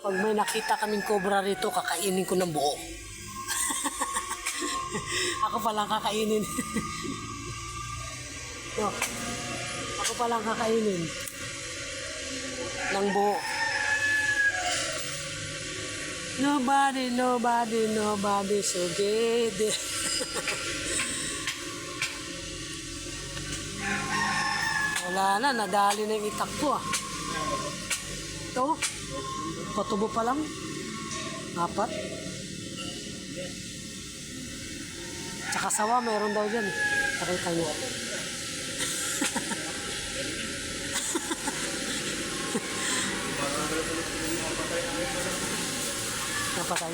Pag may nakita kaming cobra rito, kakainin ko ng buo. Ako palang kakainin. No, ako palang kakainin ng buo. Nobody sugid. Wala na, nadali na yung itak ko ah. Ito, patubo pa lang. 4. Tsaka sawa, meron daw dyan. Nakita niyo. Napatay.